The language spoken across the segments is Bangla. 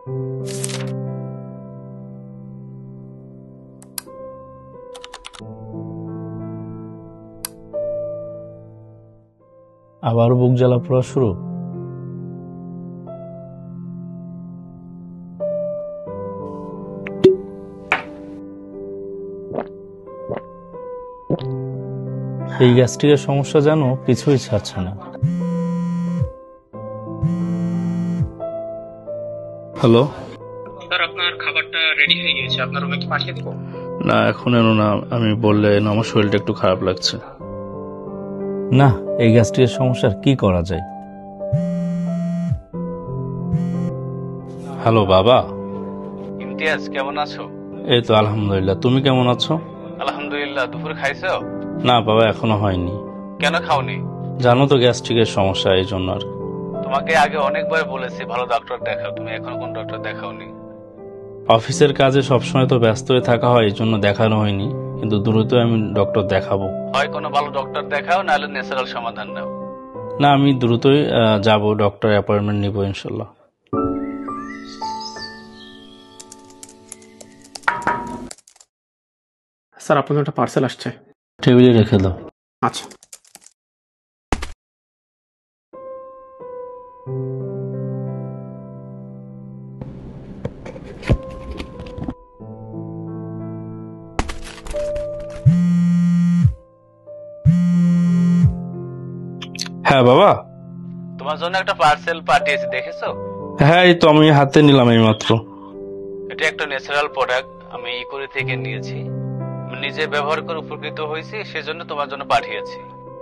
আবার বুক জ্বালা পোড়া শুরু। এই গ্যাস্ট্রিকের সমস্যা যেন কিছুই ছাড়ছে না। হ্যালো স্যার, আপনার খাবারটা রেডি হয়ে গিয়েছে, আপনার রুমে কি পাঠিয়ে দিব? না, এখন এনো না, আমি বললে আমার শরীরটা একটু খারাপ লাগছে। না, এই গ্যাস্ট্রিকের সমস্যার কি করা যায়? হ্যালো বাবা। ইমতিয়াজ, কেমন আছো? এই তো আলহামদুলিল্লাহ, তুমি কেমন আছো? আলহামদুলিল্লাহ। দুপুরে খাইছো? না বাবা, এখনো হয়নি। কেন খাওনি? জানো তো গ্যাস্ট্রিকের সমস্যা, এই জন্য আর। তোমাকে আগে অনেকবার বলেছি ভালো ডক্টর দেখাও, তুমি এখনো কোন ডক্টর দেখাওনি? অফিসের কাজে সবসময় তো ব্যস্ত হয়ে থাকা হয়, এই জন্য দেখানো হয়নি, কিন্তু দ্রুত আমি ডক্টর দেখাবো। হয় কোনো ভালো ডক্টর দেখাও, নাহলে ন্যাচারাল সমাধান নাও। না, আমি দ্রুতই যাব, ডক্টর অ্যাপয়েন্টমেন্ট নিব ইনশাল্লাহ। স্যার, আপনার একটা পার্সেল আসছে, টেবিলে রেখে দাও। আচ্ছা। হ্যাঁ বাবা। তোমার জন্য একটা পার্সেল পাঠিয়েছি, দেখেছো? হ্যাঁ, এই তো আমি হাতে নিলাম এই মাত্র। এটা একটা ন্যাচারাল প্রোডাক্ট, আমি ইকোরি থেকে নিয়েছি, আমি নিজে ব্যবহার করে উপকৃত হয়েছি, সেজন্য তোমার জন্য পাঠিয়েছি।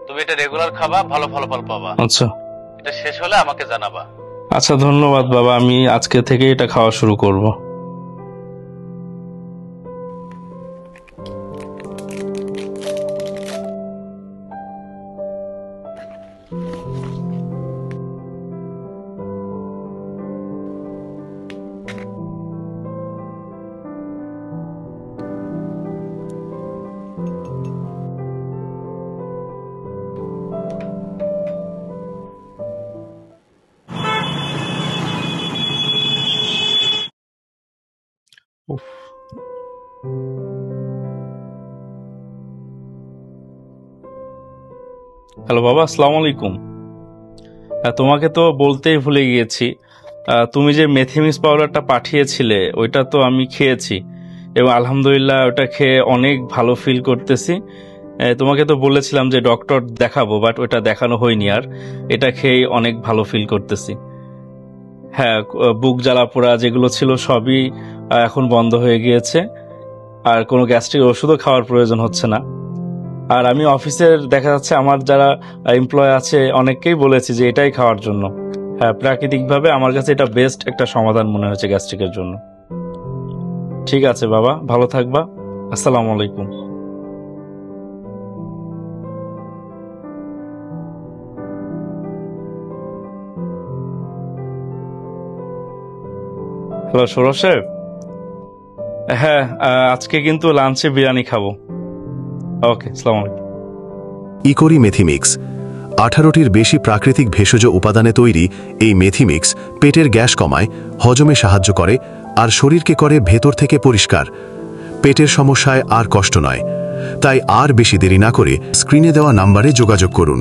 তুমি এটা রেগুলার খাবা, ভালো ফলাফল পাবা। আচ্ছা। এটা শেষ হলে আমাকে জানাবা। আচ্ছা, ধন্যবাদ বাবা, আমি আজকে থেকে এটা খাওয়া শুরু করব। হ্যালো বাবা, আসসালামু আলাইকুম। তোমাকে তো বলতেই ভুলে গিয়েছি, তুমি যে মেথিমিক্স পাউডারটা পাঠিয়েছিলে ওইটা তো আমি খেয়েছি, এবং আলহামদুলিল্লাহ ওটা খেয়ে অনেক ভালো ফিল করতেছি। তোমাকে তো বলেছিলাম যে ডক্টর দেখাবো, বাট ওটা দেখানো হয়নি, আর এটা খেয়ে অনেক ভালো ফিল করতেছি। হ্যাঁ, বুক জ্বালা পোড়া যেগুলো ছিল সবই এখন বন্ধ হয়ে গিয়েছে, আর কোনো গ্যাস্ট্রিক ওষুধও খাওয়ার প্রয়োজন হচ্ছে না। আর আমি অফিসের দেখা যাচ্ছে আমার যারা এমপ্লয় আছে অনেককেই বলেছি যে এটাই খাওয়ার জন্য। হ্যাঁ, প্রাকৃতিকভাবে আমার কাছে এটা বেস্ট একটা সমাধান মনে হয়েছে গ্যাস্ট্রিকের জন্য। ঠিক আছে বাবা, ভালো থাকবা। আসসালামু আলাইকুম। হ্যালো সৌরভ সাহেব। হ্যাঁ, আজকে কিন্তু লাঞ্চে বিরিয়ানি খাবো। ওকে, আসসালামু আলাইকুম। ইকোরি মেথিমিক্স 18টির বেশি প্রাকৃতিক ভেষজ উপাদানে তৈরি এই মেথিমিক্স পেটের গ্যাস কমায়, হজমে সাহায্য করে, আর শরীরকে করে ভেতর থেকে পরিষ্কার। পেটের সমস্যায় আর কষ্ট নয়, তাই আর বেশি দেরি না করে স্ক্রিনে দেওয়া নাম্বারে যোগাযোগ করুন।